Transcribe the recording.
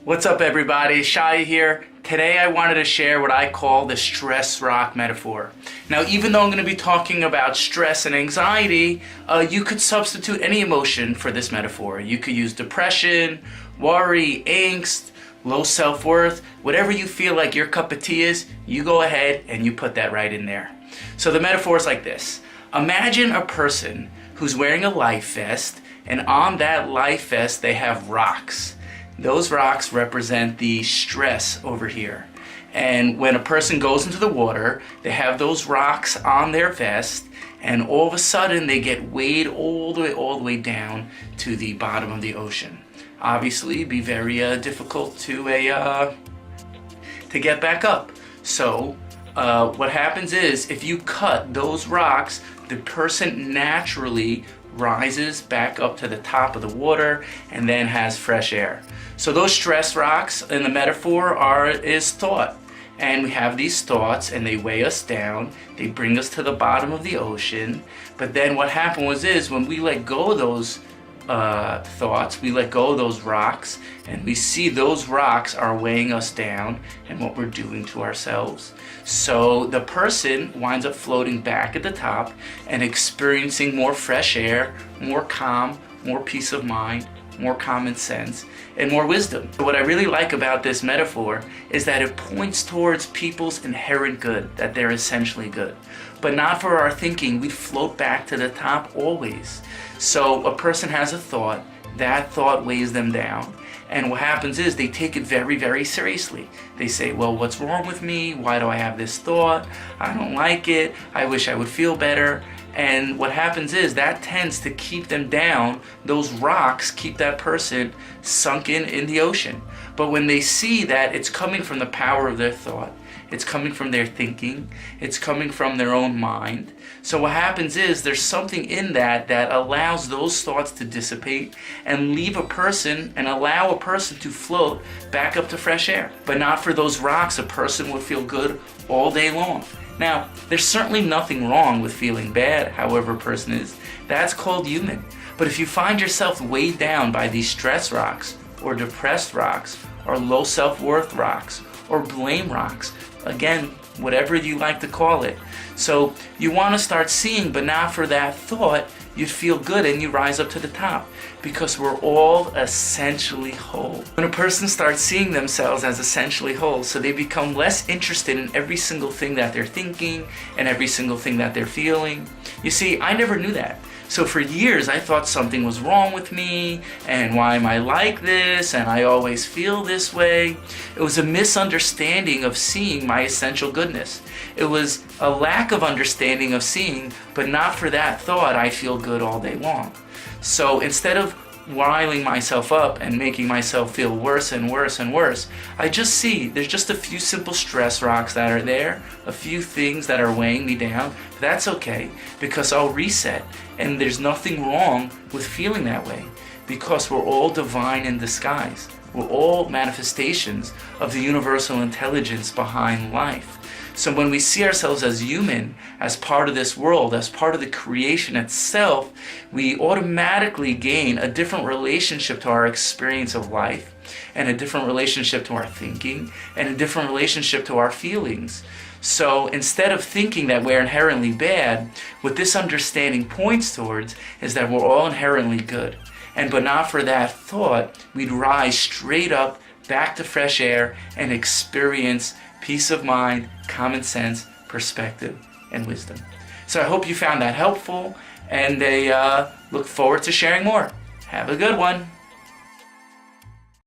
What's up everybody, Shaya here. Today I wanted to share what I call the stress rock metaphor. Now even though I'm going to be talking about stress and anxiety, you could substitute any emotion for this metaphor. You could use depression, worry, angst, low self-worth, whatever you feel like your cup of tea is, you go ahead and you put that right in there. So the metaphor is like this. Imagine a person who's wearing a life vest, and on that life vest they have rocks. Those rocks represent the stress over here. And when a person goes into the water, they have those rocks on their vest, and all of a sudden they get weighed all the way down to the bottom of the ocean. Obviously, it'd be very difficult to get back up. So what happens is, if you cut those rocks, the person naturally rises back up to the top of the water and then has fresh air. So those stress rocks in the metaphor is thought. And we have these thoughts and they weigh us down, they bring us to the bottom of the ocean. But then what happened is when we let go of those thoughts, we let go of those rocks, and we see those rocks are weighing us down and what we're doing to ourselves. So the person winds up floating back at the top and experiencing more fresh air, more calm, more peace of mind, more common sense, and more wisdom. What I really like about this metaphor is that it points towards people's inherent good, that they're essentially good. But not for our thinking, we float back to the top always. So a person has a thought, that thought weighs them down, and what happens is they take it very, very seriously. They say, well, what's wrong with me? Why do I have this thought? I don't like it. I wish I would feel better. And what happens is that tends to keep them down. Those rocks keep that person sunken in the ocean. But when they see that it's coming from the power of their thought, it's coming from their thinking, it's coming from their own mind. So what happens is there's something in that allows those thoughts to dissipate and leave a person and allow a person to float back up to fresh air. But not for those rocks, a person would feel good all day long. Now, there's certainly nothing wrong with feeling bad, however a person is. That's called human. But if you find yourself weighed down by these stress rocks, or depressed rocks, or low self-worth rocks, or blame rocks, again, whatever you like to call it. So you want to start seeing, but not for that thought, you'd feel good and you rise up to the top, because we're all essentially whole. When a person starts seeing themselves as essentially whole, so they become less interested in every single thing that they're thinking and every single thing that they're feeling. You see, I never knew that. So for years I thought something was wrong with me, and why am I like this, and I always feel this way. It was a misunderstanding of seeing my essential goodness. It was a lack of understanding of seeing, but not for that thought I feel good all day long. So instead of riling myself up and making myself feel worse and worse and worse, I just see there's just a few simple stress rocks that are there, a few things that are weighing me down. That's okay, because I'll reset, and there's nothing wrong with feeling that way, because we're all divine in disguise. We're all manifestations of the universal intelligence behind life. So when we see ourselves as human, as part of this world, as part of the creation itself, we automatically gain a different relationship to our experience of life, and a different relationship to our thinking, and a different relationship to our feelings. So instead of thinking that we're inherently bad, what this understanding points towards is that we're all inherently good. And but not for that thought, we'd rise straight up back to fresh air and experience peace of mind, common sense, perspective, and wisdom. So I hope you found that helpful, and I look forward to sharing more. Have a good one.